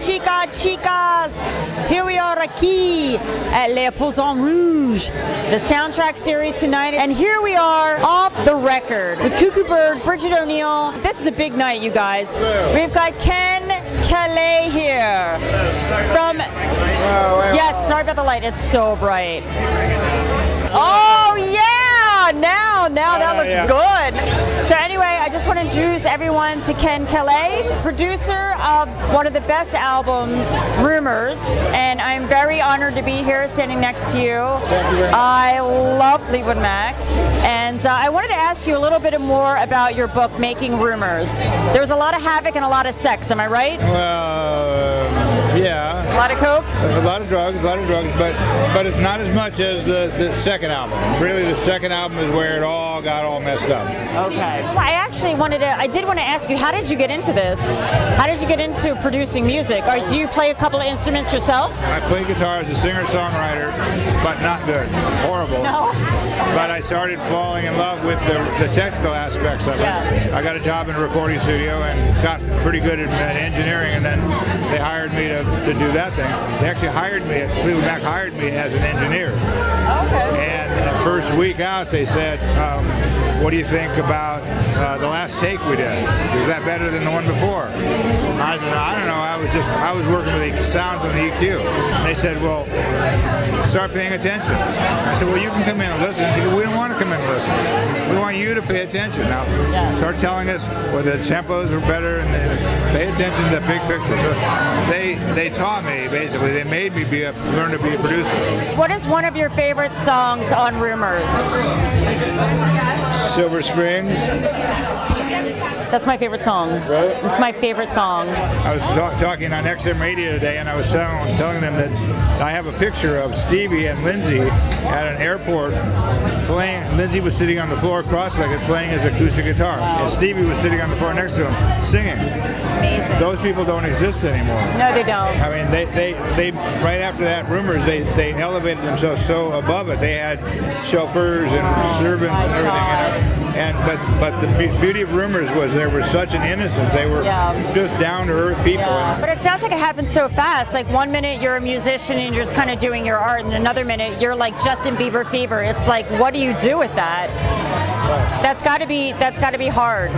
chicas. Here we are aquí at Les Poissons Rouges, the soundtrack series tonight. And here we are off the record with Cuckoo Bird, Bridget O'Neill. This is a big night, you guys. We've got Ken Caillat here from... Yes, sorry about the light. It's so bright. Oh, yeah! Now that looks good. So anyway, I just want to introduce everyone to Ken Caillat, producer of one of the best albums, Rumors, and I'm very honored to be here standing next to you. I love Fleetwood Mac, and I wanted to ask you a little bit more about your book, Making Rumors. There's a lot of havoc and a lot of sex, am I right? Well, yeah. A lot of coke? A lot of drugs, but it's not as much as the second album. Really, the second album is where it all got all messed up. Okay. Well, I did want to ask you, how did you get into this? How did you get into producing music? Or do you play a couple of instruments yourself? I play guitar as a singer-songwriter, but not good. Horrible. No. But I started falling in love with the technical aspects of it. Yeah. I got a job in a recording studio and got pretty good at engineering, and then they hired me to do that thing. They actually hired me, Fleetwood Mac hired me as an engineer. Okay. And the first week out, they said, what do you think about the last take we did? Was that better than the one before? I said, I don't know. I was working with the sounds on the EQ. They said, well, start paying attention. I said, well, you can come in and listen. They said, we don't want to come in and listen. We want you to pay attention. Now, start telling us whether the tempos are better and pay attention to the big picture. So they taught me, basically. They made me learn to be a producer. What is one of your favorite songs on Rumors? Silver Springs. That's my favorite song. Right? It's my favorite song. I was talking on XM Radio today, and I was telling them that I have a picture of Stevie and Lindsay at an airport playing. Lindsay was sitting on the floor cross-legged playing his acoustic guitar, and Stevie was sitting on the floor next to him singing. Amazing. Those people don't exist anymore. No, they don't. I mean, they right after that, Rumors, they elevated themselves so above it. They had chauffeurs and servants and everything. But the beauty of Rumors was there was such an innocence. They were just down-to-earth people. Yeah. But it sounds like it happens so fast. Like 1 minute you're a musician and you're just kind of doing your art, and another minute you're like Justin Bieber fever. It's like, what do you do with that? Right. That's got to be hard.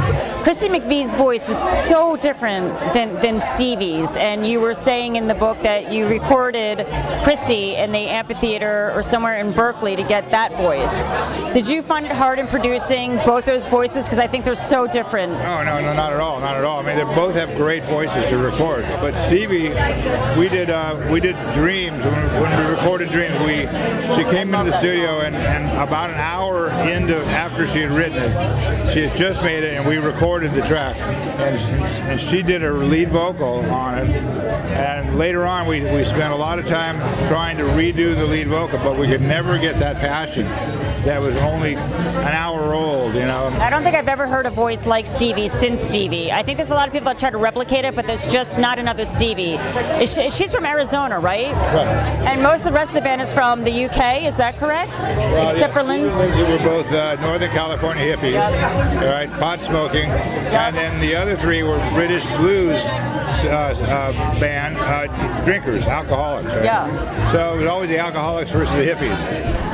Christy McVie's voice is so different than Stevie's, and you were saying in the book that you recorded Christy in the amphitheater or somewhere in Berkeley to get that voice. Did you find it hard in producing both those voices? Because I think they're so different. No, not at all. I mean, they both have great voices to record. But Stevie, we did Dreams when we recorded Dreams. She came into the studio and about an hour after she had written it, she had just made it, and we recorded the track, and she did her lead vocal on it. And later on, we spent a lot of time trying to redo the lead vocal, but we could never get that passion that was only an hour old, you know. I don't think I've ever heard a voice like Stevie since Stevie. I think there's a lot of people that try to replicate it, but there's just not another Stevie. She's from Arizona, right? Right. And most of the rest of the band is from the UK, is that correct? Well, Except for Lindsay? Lindsay were both Northern California hippies, right? Pot smoking, and then the other three were British blues band drinkers, alcoholics, right? Yeah. So it was always the alcoholics versus the hippies,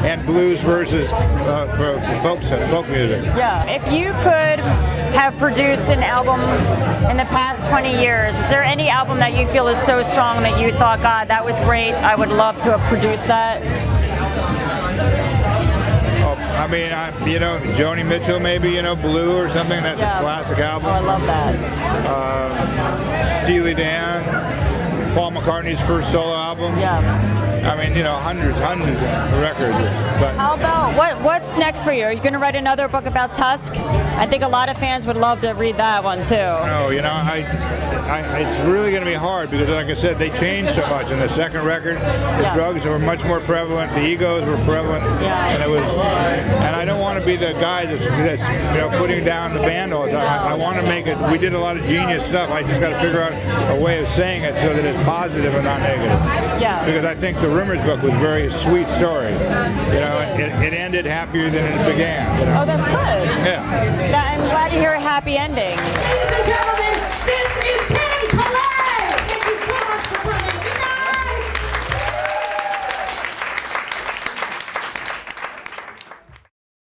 and blues versus for folk music. Yeah. If you could have produced an album in the past 20 years, is there any album that you feel is so strong that you thought, God, that was great, I would love to have produced that? I mean, Joni Mitchell, maybe, Blue or something. That's a classic album. Oh, I love that. Steely Dan, Paul McCartney's first solo album. Yeah. I mean, hundreds of records. But how about what's next for you? Are you going to write another book about Tusk? I think a lot of fans would love to read that one too. No, it's really going to be hard because, like I said, they changed so much. In the second record, the drugs were much more prevalent, the egos were prevalent, and I don't want to be the guy that's putting down the band all the time. I want to make it. We did a lot of genius stuff. I just got to figure out a way of saying it so that it's positive and not negative. Yeah. Because I think the Rumors book was a very sweet story. It ended happier than it began. Oh, that's good. Yeah. I'm glad to hear a happy ending.